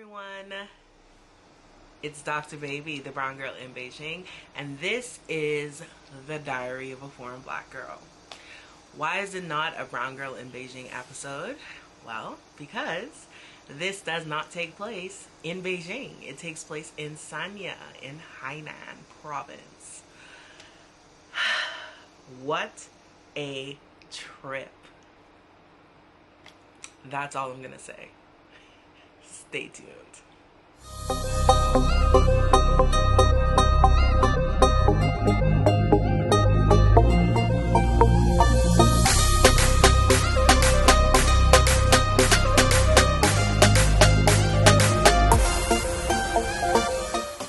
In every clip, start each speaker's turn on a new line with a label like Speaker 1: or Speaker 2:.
Speaker 1: everyone. It's Dr. Baby, the brown girl in Beijing, and this is the Diary of a Foreign Black Girl. Why is it not a brown girl in Beijing episode? Well, because this does not take place in Beijing. It takes place in Sanya in Hainan province. What a trip. That's all I'm gonna say. Stay tuned.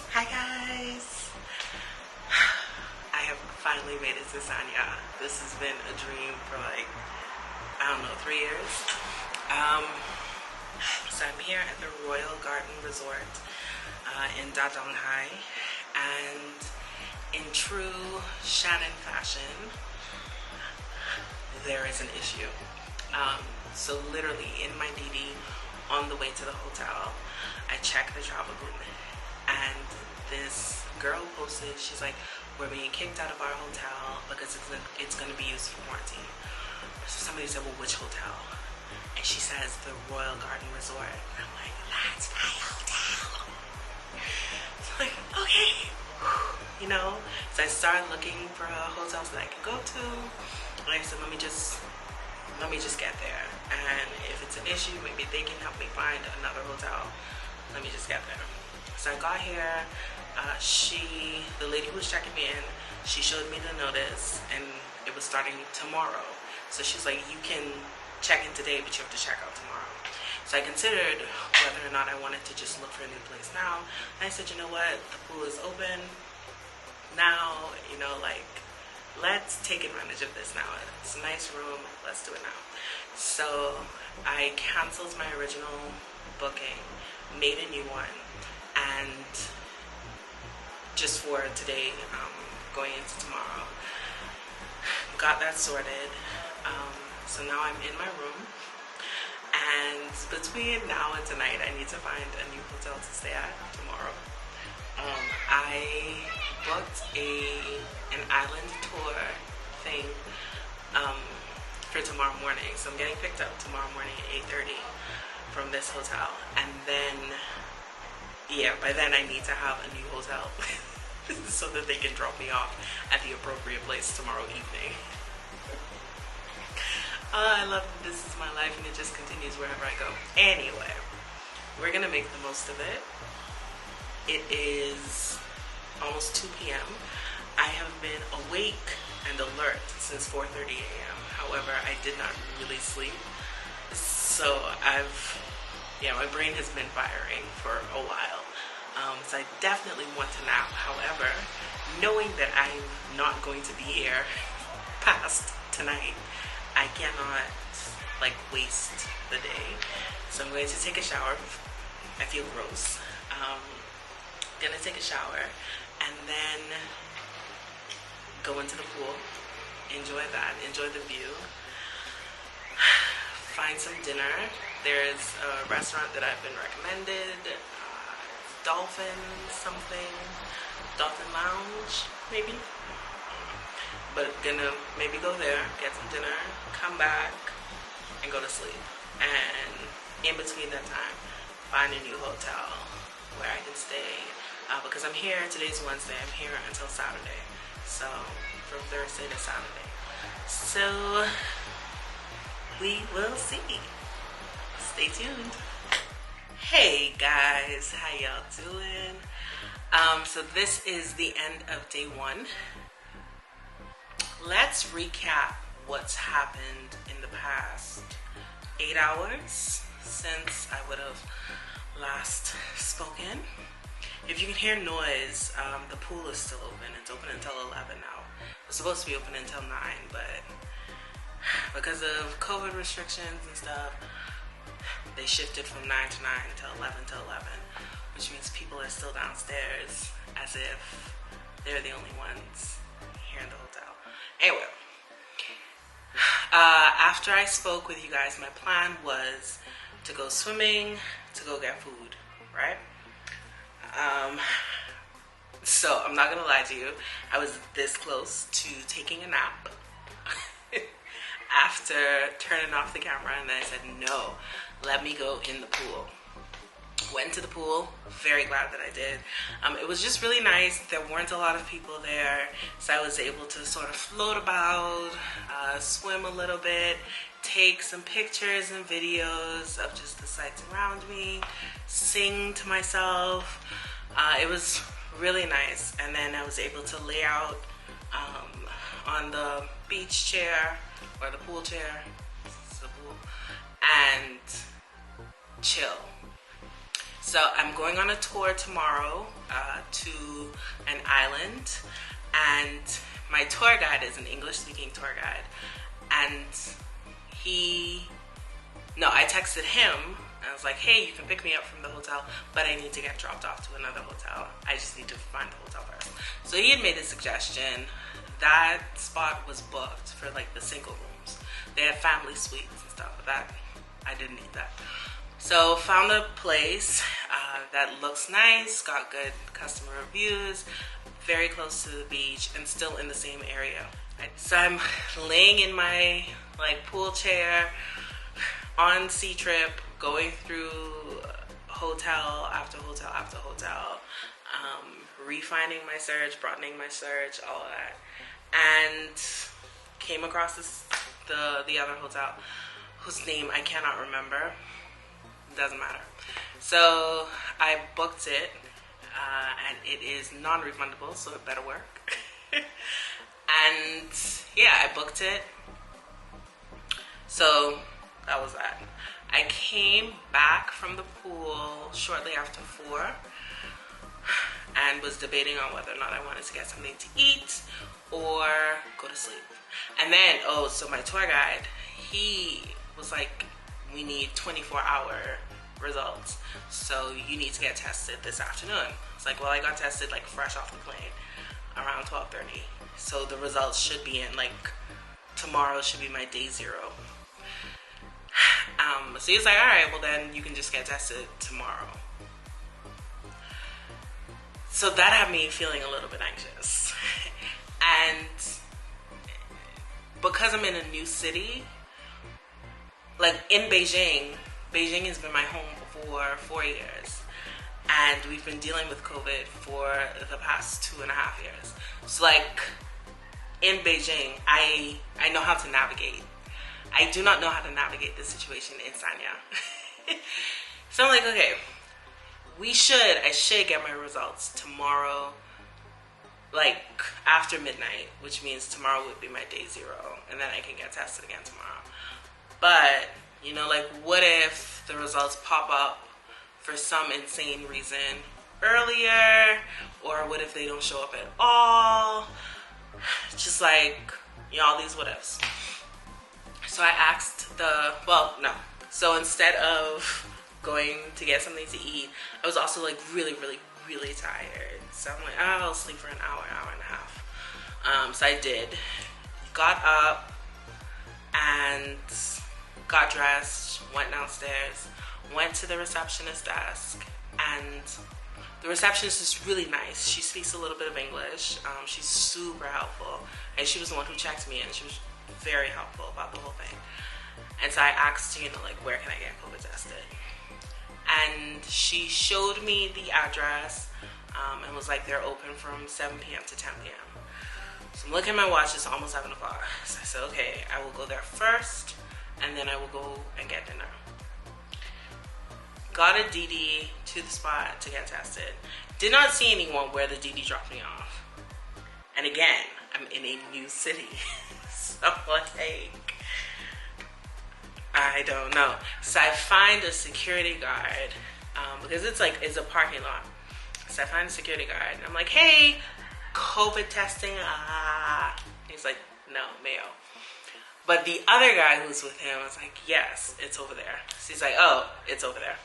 Speaker 1: Hi guys! I have finally made it to Sanya. This has been a dream for I don't know, 3 years. So I'm here at the Royal Garden Resort in Dadonghai, and in true Shannon fashion, there is an issue. So literally in my DD on the way to the hotel, I checked the travel agreement, and this girl posted, she's like, we're being kicked out of our hotel because it's going to be used for quarantine. So somebody said, well, which hotel? And she says, the Royal Garden Resort. And I'm like, that's my hotel. So I'm like, okay. You know? So I started looking for hotels that I can go to. And I said, let me just get there. And if it's an issue, maybe they can help me find another hotel. Let me just get there. So I got here. The lady who was checking me in, she showed me the notice, and it was starting tomorrow. So she's like, you can check in today, but you have to check out tomorrow. So I considered whether or not I wanted to just look for a new place now. And I said, you know what? The pool is open now. You know, let's take advantage of this now. It's a nice room. Let's do it now. So I canceled my original booking, made a new one, and just for today, going into tomorrow, got that sorted. So now I'm in my room, and between now and tonight, I need to find a new hotel to stay at tomorrow. I booked an island tour thing for tomorrow morning, so I'm getting picked up tomorrow morning at 8:30 from this hotel, and then by then I need to have a new hotel so that they can drop me off at the appropriate place tomorrow evening. I love that this is my life and it just continues wherever I go. Anyway, we're gonna make the most of it. It is almost 2 p.m. I have been awake and alert since 4:30 a.m. However, I did not really sleep. So my brain has been firing for a while. So I definitely want to nap. However, knowing that I'm not going to be here past tonight, I cannot waste the day. So I'm going to take a shower. I feel gross. Gonna take a shower and then go into the pool, enjoy that, enjoy the view, find some dinner. There's a restaurant that I've been recommended, Dolphin Lounge, maybe. But gonna maybe go there, get some dinner, come back, and go to sleep. And in between that time, find a new hotel where I can stay. Because I'm here, today's Wednesday, I'm here until Saturday. So, from Thursday to Saturday. So, we will see. Stay tuned. Hey guys, how y'all doing? So this is the end of day 1. Let's recap what's happened in the past 8 hours since I would have last spoken. If you can hear noise, the pool is still open. It's open until 11 now. It's supposed to be open until 9, but because of COVID restrictions and stuff, they shifted from 9 to 9 to 11 to 11, which means people are still downstairs as if they're the only ones here in the hotel. Anyway, after I spoke with you guys, my plan was to go swimming, to go get food. right? So I'm not gonna lie to you, I was this close to taking a nap after turning off the camera, and then I said, no, let me go in the pool. Went to the pool, very glad that I did. It was just really nice. There weren't a lot of people there, so I was able to sort of float about, swim a little bit, take some pictures and videos of just the sights around me, sing to myself. It was really nice. And then I was able to lay out on the beach chair or the pool chair, it's the pool, and chill. So I'm going on a tour tomorrow to an island, and my tour guide is an English-speaking tour guide, and I texted him, and I was like, hey, you can pick me up from the hotel, but I need to get dropped off to another hotel. I just need to find the hotel first. So he had made a suggestion. That spot was booked for like the single rooms. They had family suites and stuff, but that, I didn't need that. So found a place that looks nice, got good customer reviews, very close to the beach, and still in the same area. So I'm laying in my like pool chair on Sea Trip, going through hotel after hotel after hotel, refining my search, broadening my search, all of that, and came across the other hotel whose name I cannot remember. Doesn't matter. So I booked it, and it is non-refundable, so it better work. And yeah, I booked it. So that was that. I came back from the pool shortly after 4 and was debating on whether or not I wanted to get something to eat or go to sleep. And then, so my tour guide, he was like, we need 24-hour results, so you need to get tested this afternoon. It's like, well, I got tested like fresh off the plane around 12:30, so the results should be in like tomorrow. Should be my day 0. So he's like, all right, well then you can just get tested tomorrow. So that had me feeling a little bit anxious. And because I'm in a new city, like in Beijing has been my home for 4 years, and we've been dealing with COVID for the past 2.5 years. So like in Beijing, I know how to navigate. I do not know how to navigate this situation in Sanya. So I'm like, okay, I should get my results tomorrow, like after midnight, which means tomorrow would be my day 0, and then I can get tested again tomorrow. But, you know, like, what if the results pop up for some insane reason earlier, or what if they don't show up at all? Just like, you know, all these what ifs. So I asked so instead of going to get something to eat, I was also like really, really, really tired. So I'm like, I'll sleep for an hour and a half. So I did. Got up and got dressed, went downstairs, went to the receptionist desk, and the receptionist is really nice. She speaks a little bit of English. She's super helpful, and she was the one who checked me in. She was very helpful about the whole thing. And so I asked, you know, like, where can I get COVID tested? And she showed me the address, and was like, they're open from 7 p.m. to 10 p.m. So I'm looking at my watch, it's almost 7 o'clock. So I said, okay, I will go there first, and then I will go and get dinner. Got a DD to the spot to get tested. Did not see anyone where the DD dropped me off. And again, I'm in a new city. So like, I don't know. So I find a security guard, because it's a parking lot. So I find a security guard, and I'm like, hey, COVID testing, He's like, no, Mayo. But the other guy who's with him was like, yes, it's over there. So he's like, oh, it's over there.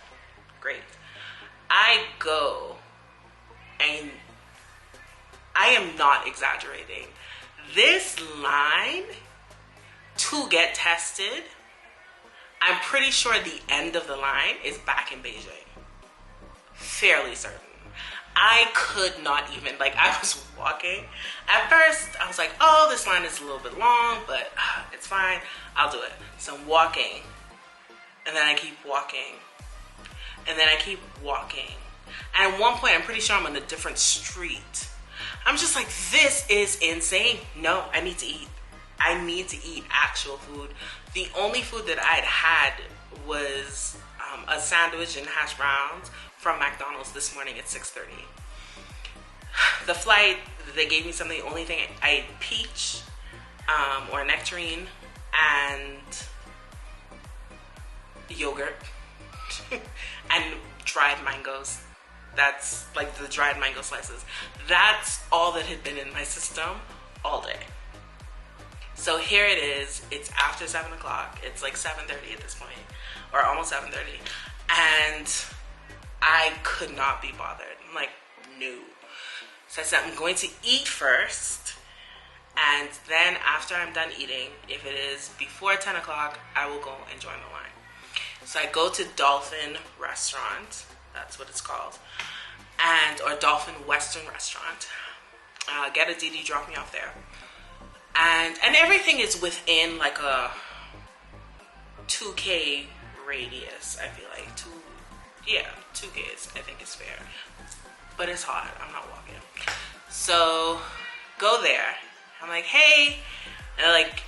Speaker 1: Great. I go, and I am not exaggerating. This line to get tested, I'm pretty sure the end of the line is back in Beijing. fairly certain. I could not even, like, I was walking. At first, I was like, oh, this line is a little bit long, but it's fine. I'll do it. So I'm walking, and then I keep walking, and then I keep walking. And at one point, I'm pretty sure I'm on a different street. I'm just like, this is insane. No, I need to eat. I need to eat actual food. The only food that I'd had was a sandwich and hash browns from McDonald's this morning at 6:30. The flight, they gave me something. The only thing I ate peach or nectarine and yogurt and dried mangoes. That's like the dried mango slices. That's all that had been in my system all day. So here it is. It's after 7 o'clock. It's like 7:30 at this point, or almost 7:30. And I could not be bothered. I'm like, no. So I said, I'm going to eat first. And then after I'm done eating, if it is before 10 o'clock, I will go and join the line. So I go to Dolphin Restaurant. That's what it's called. Or Dolphin Western Restaurant. Get a DD, drop me off there. And everything is within like a 2K radius, I feel like. 2Ks, I think is fair. But it's hot, I'm not walking. So, go there. I'm like, hey. And they're like,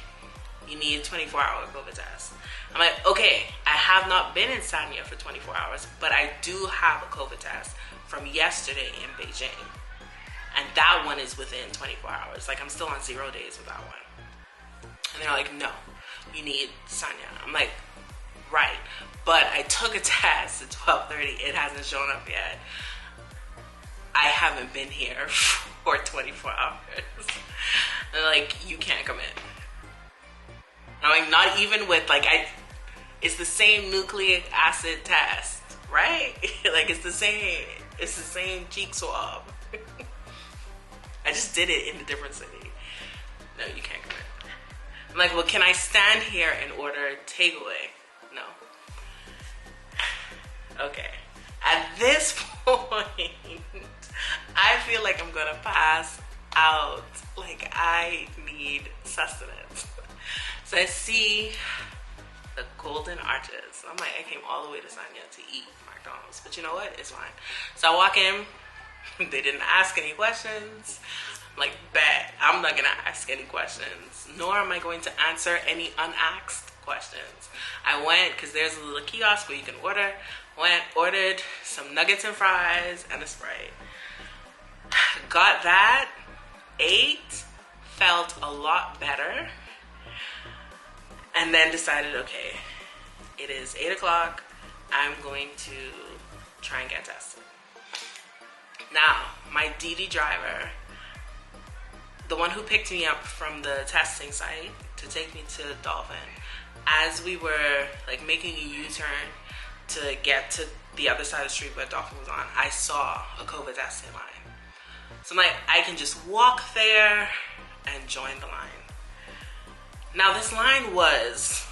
Speaker 1: you need a 24-hour COVID test. I'm like, okay, I have not been in Sanya for 24 hours, but I do have a COVID test from yesterday in Beijing. And that one is within 24 hours. Like, I'm still on 0 days with that one. And they're like, no, you need Sanya. I'm like, right. But I took a test at 12:30. It hasn't shown up yet. I haven't been here for 24 hours. They're like, you can't come in. I'm like, not even with, like, it's the same nucleic acid test, right? Like, it's the same cheek swab. I just did it in a different city. No, you can't come in. I'm like, well, can I stand here and order takeaway? No. Okay. At this point, I feel like I'm gonna pass out. Like, I need sustenance. So I see the Golden Arches. I'm like, I came all the way to Sanya to eat McDonald's. But you know what? It's fine. So I walk in. They didn't ask any questions. I'm like, bet. I'm not gonna ask any questions. Nor am I going to answer any unasked questions. I went, because there's a little kiosk where you can order. Went, ordered some nuggets and fries and a Sprite. Got that, ate, felt a lot better, and then decided, okay, it is 8 o'clock. I'm going to try and get tested. Now, my DD driver, the one who picked me up from the testing site to take me to Dolphin, as we were like making a U-turn to get to the other side of the street where Dolphin was on, I saw a COVID testing line. So I'm like, I can just walk there and join the line. Now, this line was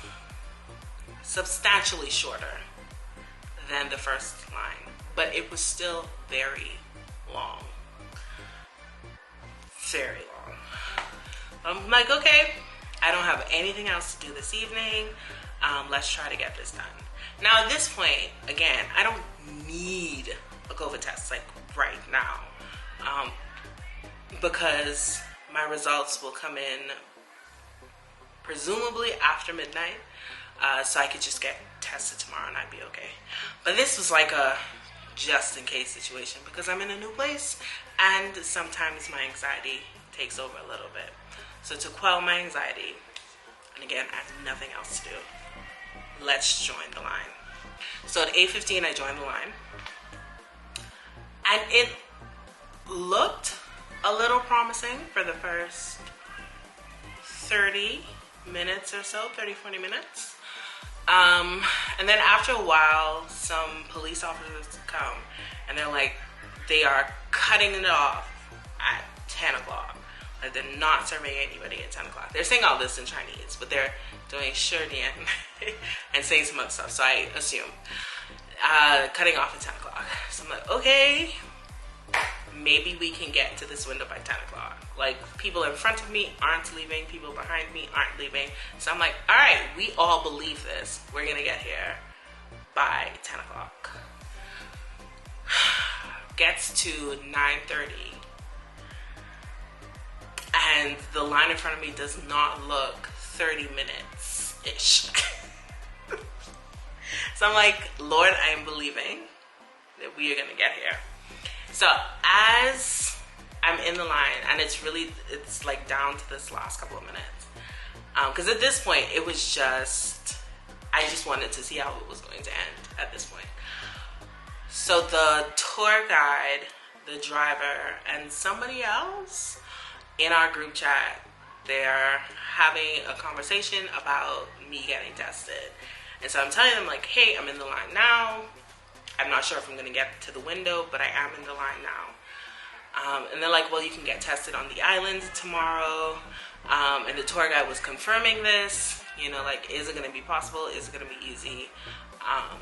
Speaker 1: substantially shorter than the first line, but it was still very long. Very long. I'm like, okay, I don't have anything else to do this evening. Let's try to get this done. Now, at this point, again, I don't need a COVID test, like, right now. Because my results will come in presumably after midnight. So I could just get tested tomorrow and I'd be okay. But this was like a just in case situation because I'm in a new place and sometimes my anxiety takes over a little bit. So to quell my anxiety, and again, I have nothing else to do, let's join the line. So at 8:15, I joined the line. And it looked a little promising for the first 30 minutes or so, 30, 40 minutes. And then after a while, some police officers come and they're like, they are cutting it off at 10 o'clock. Like they're not serving anybody at 10 o'clock. They're saying all this in Chinese, but they're doing Shirdian and saying some other stuff. So I assume cutting off at 10 o'clock. So I'm like, okay, maybe we can get to this window by 10 o'clock. Like, people in front of me aren't leaving, people behind me aren't leaving. So I'm like, all right, we all believe this. We're gonna get here by 10 o'clock. Gets to 9:30. And the line in front of me does not look 30 minutes-ish. So I'm like, Lord, I am believing that we are gonna get here. So as I'm in the line, and it's like down to this last couple of minutes. Because at this point, I just wanted to see how it was going to end at this point. So the tour guide, the driver, and somebody else in our group chat, they're having a conversation about me getting tested. And so I'm telling them, like, hey, I'm in the line now. I'm not sure if I'm going to get to the window, but I am in the line now. And they're like, well, you can get tested on the island tomorrow. And the tour guide was confirming this, you know, like, is it going to be possible? Is it going to be easy?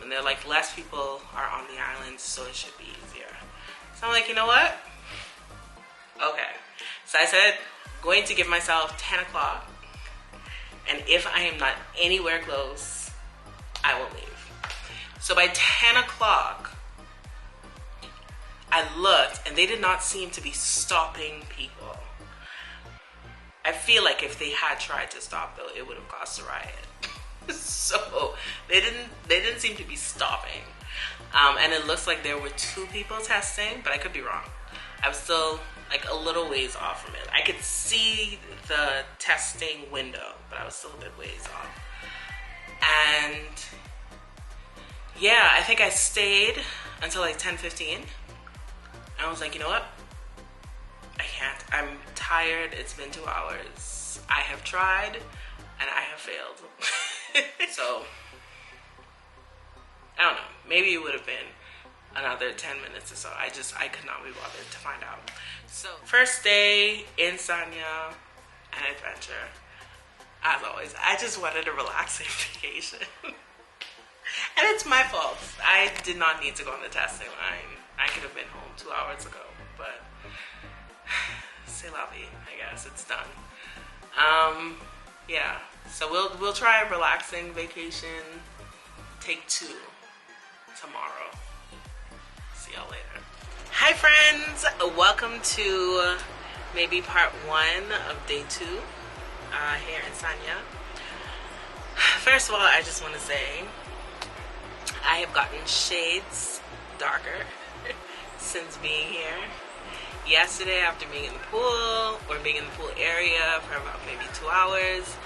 Speaker 1: And they're like, less people are on the island, so it should be easier. So I'm like, you know what? Okay. So I said, going to give myself 10 o'clock. And if I am not anywhere close, I will leave. So by 10 o'clock, I looked, and they did not seem to be stopping people. I feel like if they had tried to stop, though, it would have caused a riot. So they didn't seem to be stopping. And it looks like there were 2 people testing, but I could be wrong. I was still like a little ways off from it. I could see the testing window, but I was still a bit ways off. And yeah, I think I stayed until like 10:15. I was like, you know what? I can't. I'm tired. It's been 2 hours. I have tried and I have failed. So, I don't know. Maybe it would have been another 10 minutes or so. I could not be bothered to find out. So, first day in Sanya, an adventure. As always, I just wanted a relaxing vacation. And it's my fault. I did not need to go on the testing line. I could have been home 2 hours ago, but c'est la vie, I guess. It's done. Yeah. So we'll try a relaxing vacation. Take 2 tomorrow. See y'all later. Hi friends, welcome to maybe part 1 of day 2 here in Sanya. First of all, I just want to say I have gotten shades darker since being here. Yesterday, after being in the pool, or being in the pool area for about maybe 2 hours,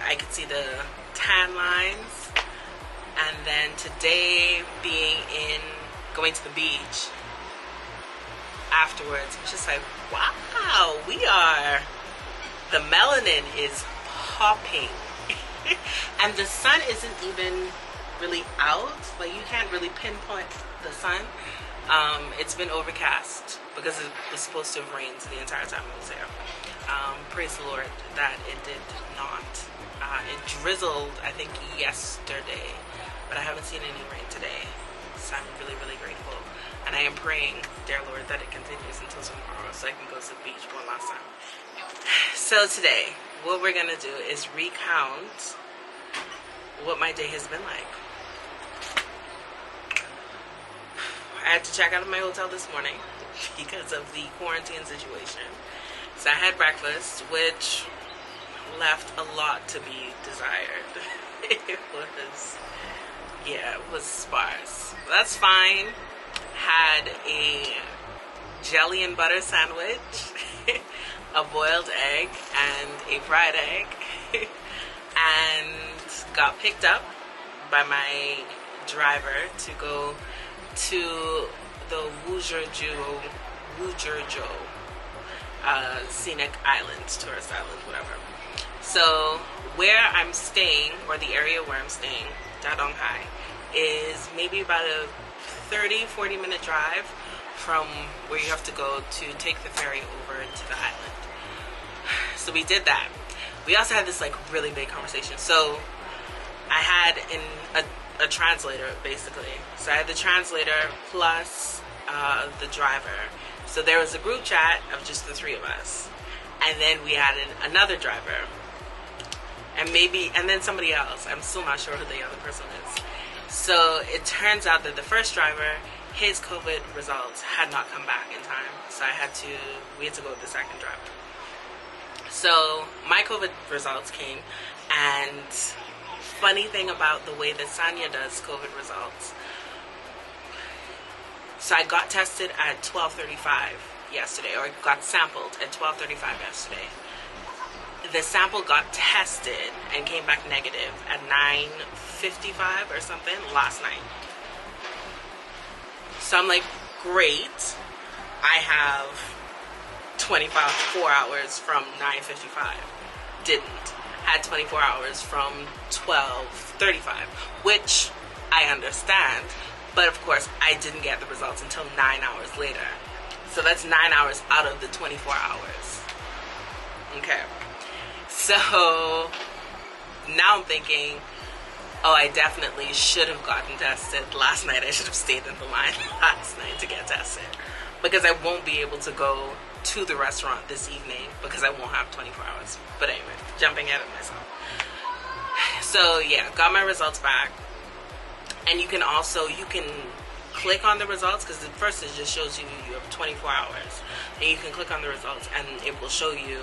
Speaker 1: I could see the tan lines. And then today, going to the beach afterwards, it's just like, wow, the melanin is popping. And the sun isn't even really out, like you can't really pinpoint the sun. It's been overcast because it was supposed to have rained the entire time I was there. Praise the Lord that it did not. It drizzled, I think, yesterday, but I haven't seen any rain today, so I'm really, really grateful. And I am praying, dear Lord, that it continues until tomorrow so I can go to the beach one last time. So today, what we're gonna do is recount what my day has been like. I had to check out of my hotel this morning because of the quarantine situation. So I had breakfast, which left a lot to be desired. It was sparse. That's fine. Had a jelly and butter sandwich, a boiled egg, and a fried egg, and got picked up by my driver to go to the Wujurjo scenic island, tourist island, whatever. So where I'm staying, or the area where I'm staying, Dadonghai, is maybe about a 30-40 minute drive from where you have to go to take the ferry over to the island. So we did that. We also had this like really big conversation. So I had a translator basically. So I had the translator plus the driver. So there was a group chat of just the three of us, and then we added another driver, and then somebody else. I'm still not sure who the other person is. So it turns out that the first driver, his COVID results had not come back in time, so we had to go with the second driver. So my COVID results came, and funny thing about the way that Sanya does COVID results, so I got tested at 12:35 yesterday, or got sampled at 12:35 yesterday. The sample got tested and came back negative at 9:55 or something last night. So I'm like, great, I have 24 hours from 9:55. Didn't. Had 24 hours from 12:35, which I understand. But of course, I didn't get the results until 9 hours later. So that's 9 hours out of the 24 hours. Okay. So now I'm thinking, oh, I definitely should have gotten tested last night. I should have stayed in the line last night to get tested, because I won't be able to go to the restaurant this evening because I won't have 24 hours. But anyway, jumping ahead of myself. So yeah, got my results back. And you can click on the results, because at first it just shows you have 24 hours, and you can click on the results and it will show you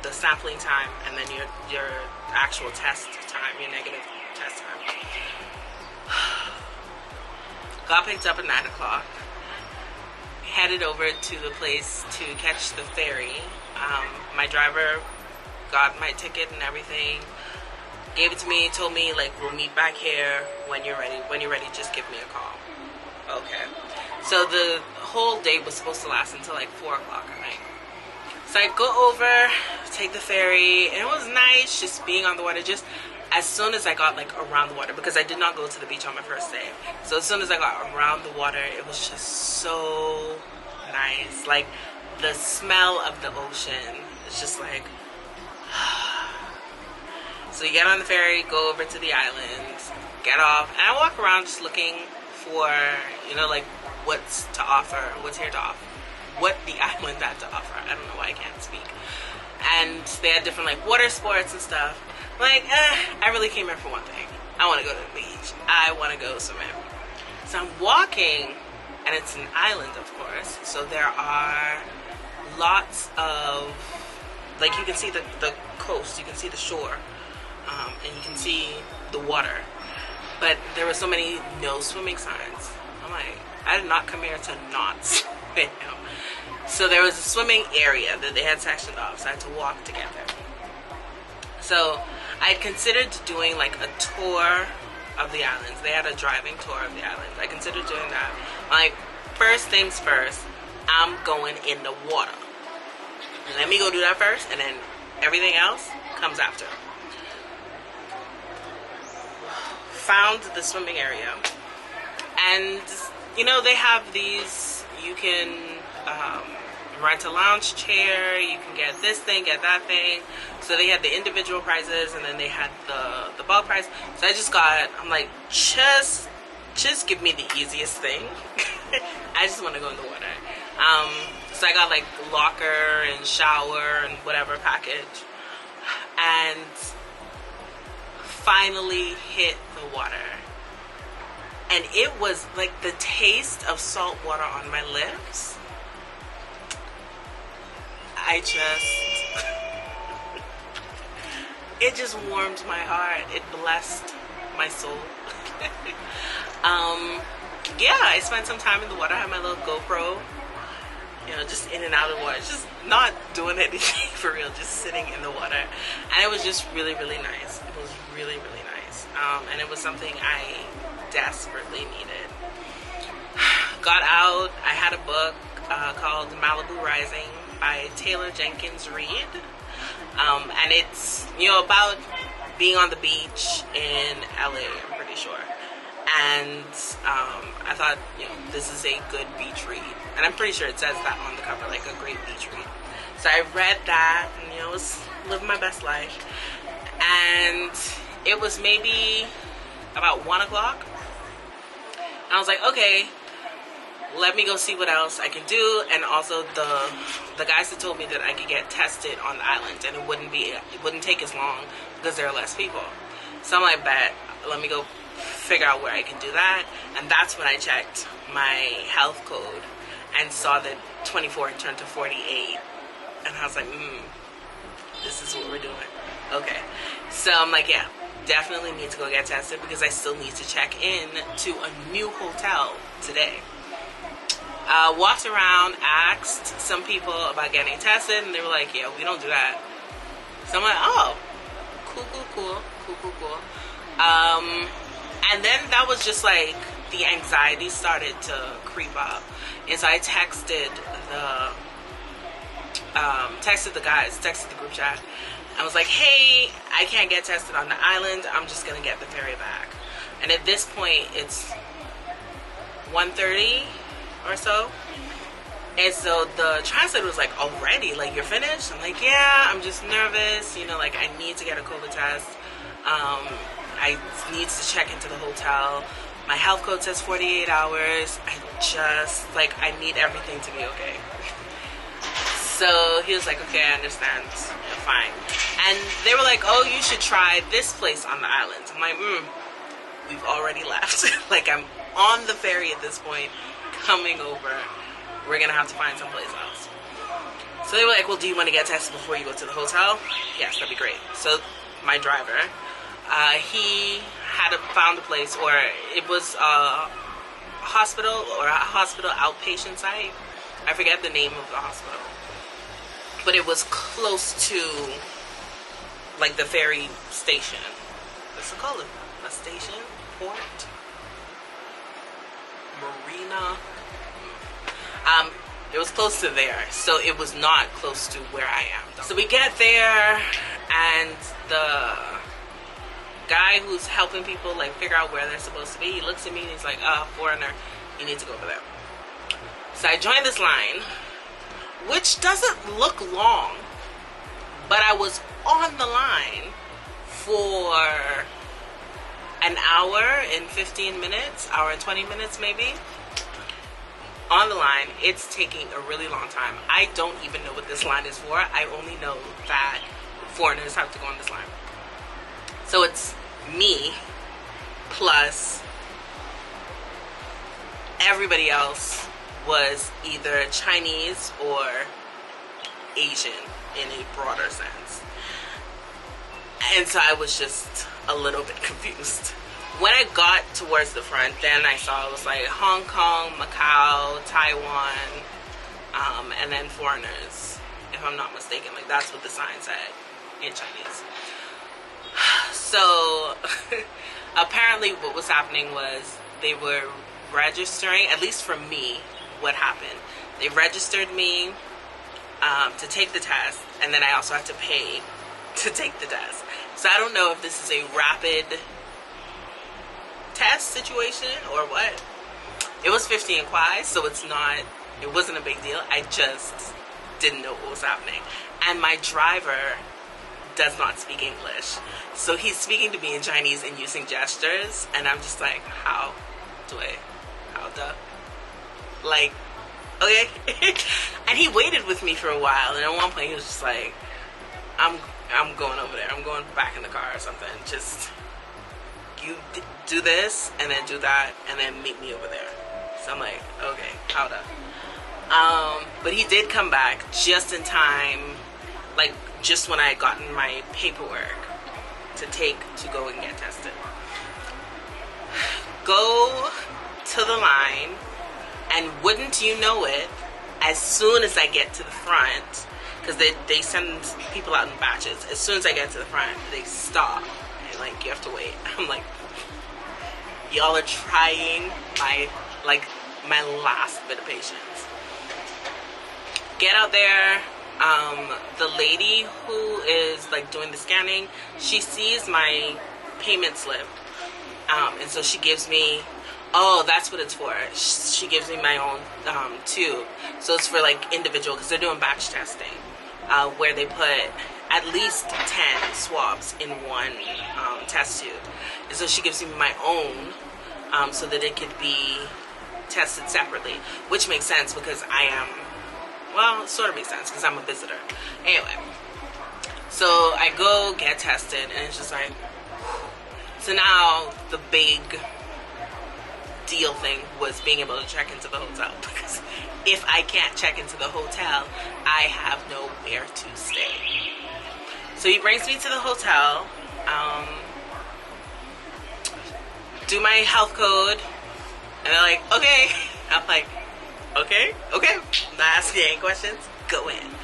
Speaker 1: the sampling time and then your actual test time, your negative test time. Got picked up at 9 o'clock, headed over to the place to catch the ferry. My driver got my ticket and everything, gave it to me, told me, like, we'll meet back here when you're ready. When you're ready, just give me a call. Okay. So the whole day was supposed to last until like 4 o'clock at night. So I go over, take the ferry, and it was nice just being on the water. Just as soon as I got like around the water, because I did not go to the beach on my first day. So as soon as I got around the water, it was just so nice. Like the smell of the ocean. It's just like... So you get on the ferry, go over to the islands, get off, and I walk around just looking for, like what's to offer, what's here to offer, what the island had to offer. I don't know why I can't speak. And they had different like water sports and stuff. Like, I really came here for one thing. I want to go to the beach. I want to go swimming. So I'm walking, and it's an island, of course. So there are lots of, like, you can see the coast, you can see the shore. And you can see the water, but there were so many no swimming signs. I'm like, I did not come here to not swim. So there was a swimming area that they had sectioned off, so I had to walk to get there. So I had considered doing like a tour of the islands. They had a driving tour of the islands. I considered doing that. Like, first things first, I'm going in the water. Let me go do that first, and then everything else comes after. Found the swimming area, and they have these, you can rent a lounge chair, you can get this thing, get that thing. So they had the individual prizes, and then they had the bulk prize. So I'm like, just give me the easiest thing. I just want to go in the water. So I got like locker and shower and whatever package, and finally hit the water, and it was like the taste of salt water on my lips. It just warmed my heart. It blessed my soul. Yeah, I spent some time in the water. I had my little GoPro, just in and out of the water, just not doing anything for real, just sitting in the water. And it was just really, really nice. It was really, really nice. And it was something I desperately needed. Got out. I had a book called Malibu Rising by Taylor Jenkins Reid. And it's, about being on the beach in LA, I'm pretty sure. And I thought, this is a good beach read. And I'm pretty sure it says that on the cover, like a great beach read. So I read that and, was living my best life. And it was maybe about 1 o'clock. And I was like, okay, let me go see what else I can do. And also the guys had told me that I could get tested on the island, and it wouldn't take as long because there are less people. So I'm like, bet, let me go figure out where I can do that. And that's when I checked my health code and saw that 24 turned to 48. And I was like, this is what we're doing. Okay. So I'm like, yeah, definitely need to go get tested because I still need to check in to a new hotel today. Walked around, asked some people about getting tested, and they were like, yeah, we don't do that. So I'm like, oh, cool. And then that was just like the anxiety started to creep up. And so I texted the guys, texted the group chat. I was like, hey, I can't get tested on the island. I'm just going to get the ferry back. And at this point, it's 1:30 or so. And so the translator was like, already? Like, you're finished? I'm like, yeah, I'm just nervous. You know, like, I need to get a COVID test. I need to check into the hotel. My health code says 48 hours. I need everything to be okay. So he was like, okay, I understand. Fine. And they were like, oh, you should try this place on the island. I'm like, we've already left. Like, I'm on the ferry at this point, coming over. We're going to have to find someplace else. So they were like, well, do you want to get tested before you go to the hotel? Yes, that'd be great. So my driver, he had found a place, or it was a hospital outpatient site. I forget the name of the hospital. But it was close to, like, the ferry station. What's it called? A station? Port? Marina? It was close to there, so it was not close to where I am. So we get there, and the guy who's helping people, like, figure out where they're supposed to be, he looks at me and he's like, foreigner, you need to go over there. So I joined this line, which doesn't look long, but I was on the line for an hour and 15 minutes, hour and 20 minutes maybe. On the line, it's taking a really long time. I don't even know what this line is for. I only know that foreigners have to go on this line. So it's me plus everybody else was either Chinese or Asian in a broader sense. And so I was just a little bit confused. When I got towards the front, then I saw it was like Hong Kong, Macau, Taiwan, and then foreigners, if I'm not mistaken. Like, that's what the sign said in Chinese. So apparently what was happening was they were registering, at least for me, what happened. They registered me to take the test, and then I also have to pay to take the test. So I don't know if this is a rapid test situation or what. It was 50 and kwai, so it wasn't a big deal. I just didn't know what was happening. And my driver does not speak English, so he's speaking to me in Chinese and using gestures, and I'm just like, how like, okay. And he waited with me for a while, and at one point he was just like, I'm going over there, I'm going back in the car or something, just you do this and then do that and then meet me over there. So I'm like, okay, hold up. But he did come back just in time, like just when I had gotten my paperwork to go and get tested. Go to the line, and wouldn't you know it, as soon as I get to the front, because they send people out in batches, as soon as I get to the front, they stop, and like, you have to wait. I'm like, y'all are trying my last bit of patience. Get out there. The lady who is like doing the scanning, she sees my payment slip, and so she gives me, oh, that's what it's for. She gives me my own tube. So it's for like individual, because they're doing batch testing, where they put at least 10 swabs in one test tube. And so she gives me my own, so that it could be tested separately, which makes sense because I am, well, it sort of makes sense because I'm a visitor. Anyway, so I go get tested, and it's just like, so now the big deal thing was being able to check into the hotel, because if I can't check into the hotel, I have nowhere to stay. So he brings me to the hotel, do my health code, and they're like, okay. I'm like, okay, not asking any questions, go in.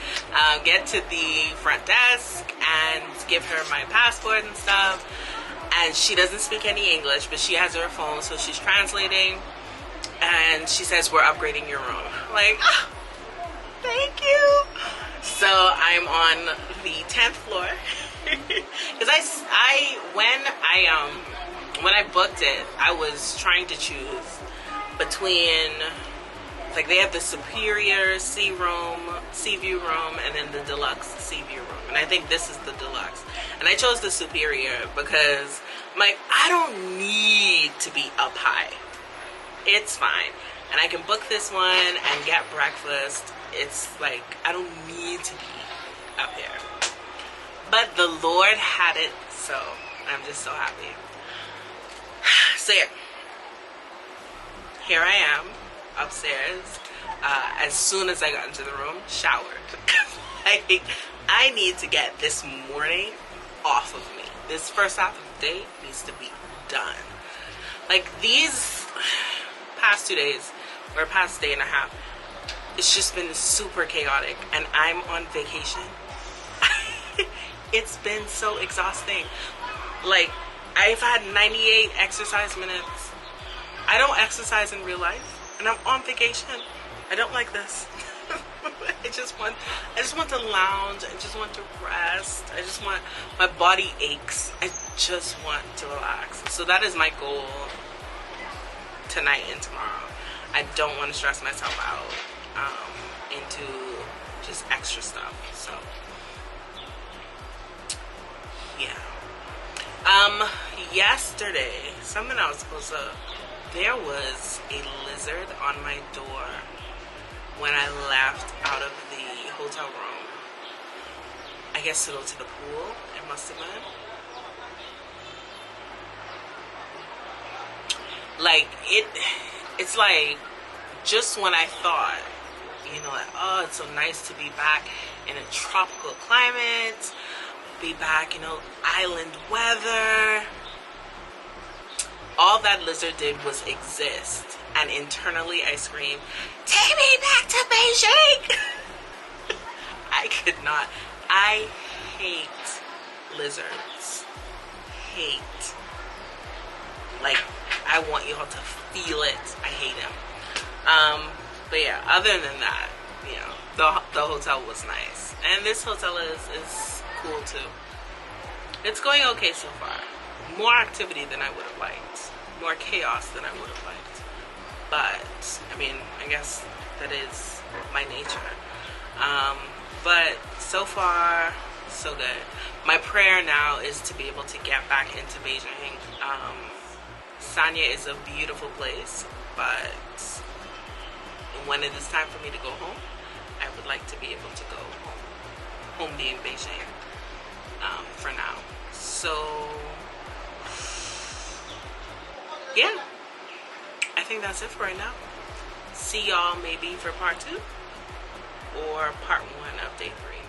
Speaker 1: Get to the front desk and give her my passport and stuff. And she doesn't speak any English, but she has her phone, so she's translating. And she says, we're upgrading your room. I'm like, oh, thank you. So I'm on the 10th floor. Because when I booked it, I was trying to choose between, like, they have the superior sea view room, and then the deluxe sea view room. And I think this is the deluxe. And I chose the superior because I'm like, I don't need to be up high. It's fine. And I can book this one and get breakfast. It's like, I don't need to be up here. But the Lord had it, so I'm just so happy. So yeah, here I am upstairs. As soon as I got into the room, showered. I need to get this morning off of me. This first half of the day needs to be done. Like, these past 2 days, or past day and a half, it's just been super chaotic, and I'm on vacation. It's been so exhausting. Like, I've had 98 exercise minutes. I don't exercise in real life, and I'm on vacation. I don't like this. I just want to lounge. I just want to rest. My body aches. I just want to relax. So that is my goal tonight and tomorrow. I don't want to stress myself out into just extra stuff. So yeah. Yesterday, something I was supposed to, there was a lizard on my door when I left out of the hotel room. I guess to go to the pool, it must have been. Like, it's like, just when I thought, you know, like, oh, it's so nice to be back in a tropical climate, be back, you know, island weather. All that lizard did was exist, and internally I screamed, take me back to Beijing! I could not. I hate lizards. Hate. Like, I want you all to feel it. I hate them. But yeah, other than that, you know, the hotel was nice. And this hotel is cool too. It's going okay so far. More activity than I would have liked. More chaos than I would have liked. But, I mean, I guess that is my nature. But so far, so good. My prayer now is to be able to get back into Beijing. Sanya is a beautiful place, but when it is time for me to go home, I would like to be able to go home. Home being Beijing, for now. So, yeah, I think that's it for right now. See y'all maybe for part 2 or part 1 of day 3.